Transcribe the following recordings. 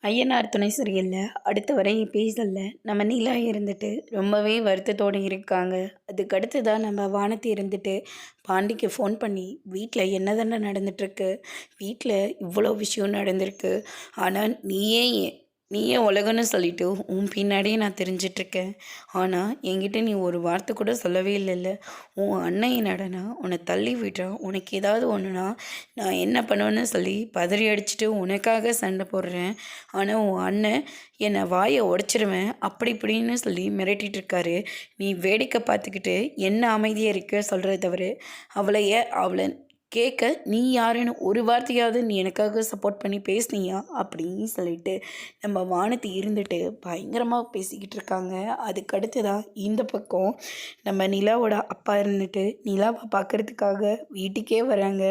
ஐயனார் துணை சரியில்ல. அடுத்த வரை எபிசோட்ல நம்ம நிலா இருந்துட்டு ரொம்பவே வருத்தத்தோடு இருக்காங்க. அதுக்கு அடுத்து தான் நம்ம வானதி இருந்துட்டு பாண்டிக்கு ஃபோன் பண்ணி வீட்டில் என்ன தானே நடந்துட்டுருக்கு, வீட்டில் இவ்வளோ விஷயம் நடந்திருக்கு, ஆனால் நீயே உலகன்னு சொல்லிட்டு உன் பின்னாடியே நான் தெரிஞ்சிட்ருக்கேன். ஆனால் என்கிட்ட நீ ஒரு வார்த்தை கூட சொல்லவே இல்லைல்ல. உன் அண்ணன் என்னடனா உன்னை தள்ளி விடுறான். உனக்கு ஏதாவது ஒன்றுனா நான் என்ன பண்ணுவேன்னு சொல்லி பதறி அடிச்சுட்டு உனக்காக சண்டை போடுறேன். ஆனால் உன் அண்ணன் என்னை வாயை உடச்சிருவேன் அப்படி இப்படின்னு சொல்லி மிரட்டிகிட்டு இருக்காரு. நீ வேடிக்கை பார்த்துக்கிட்டு என்ன அமைதியாக இருக்க சொல்கிறத தவிர அவளை கேட்க நீ யாருன்னு ஒரு வார்த்தையாவது நீ எனக்காக சப்போர்ட் பண்ணி பேசுனியா அப்படின்னு சொல்லிட்டு நம்ம வானதி இருந்துட்டு பயங்கரமாக பேசிக்கிட்டு இருக்காங்க. அதுக்கடுத்து தான் இந்த பக்கம் நம்ம நிலாவோட அப்பா இருந்துட்டு நிலாவை பார்க்குறதுக்காக வீட்டுக்கே வராங்க.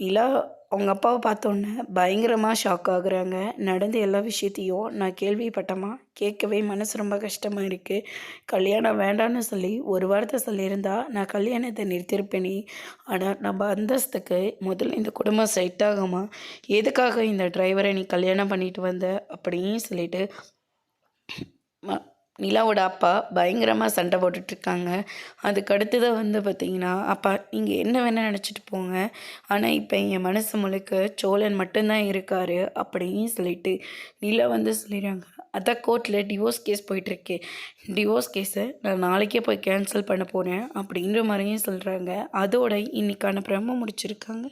நிலா அவங்க அப்பாவை பார்த்தோன்னே பயங்கரமாக ஷாக் ஆகுறாங்க. நடந்த எல்லா விஷயத்தையும் நான் கேள்விப்பட்டேம்மா, கேட்கவே மனசு ரொம்ப கஷ்டமாக இருக்குது. கல்யாணம் வேண்டான்னு சொல்லி ஒரு வார்த்தை சொல்லியிருந்தா நான் கல்யாணத்தை நிறுத்தியிருப்பேனே. ஆனால் நம்ம அந்தஸ்துக்கு முதல்ல இந்த குடும்பம் செட் ஆகுமா, எதுக்காக இந்த டிரைவரை நீ கல்யாணம் பண்ணிட்டு வந்த அப்படின்னு சொல்லிட்டு நிலாவோட அப்பா பயங்கரமாக சண்டை போட்டுட்ருக்காங்க. அதுக்கடுத்து தான் பார்த்திங்கன்னா, அப்பா நீங்கள் என்ன வேணால் நினச்சிட்டு போங்க, ஆனால் இப்போ என் மனசு முழுக்க சோழன் மட்டும்தான் இருக்கார் அப்படின்னு சொல்லிட்டு நிலா சொல்லிடுறாங்க. அதான் கோர்ட்டில் டிவோர்ஸ் கேஸ் போயிட்டுருக்கு, டிவோர்ஸ் கேஸை நான் நாளைக்கே போய் கேன்சல் பண்ண போகிறேன் அப்படின்ற மாதிரியும் சொல்கிறாங்க. அதோட இன்றைக்கான பிரம்ம முடிச்சிருக்காங்க.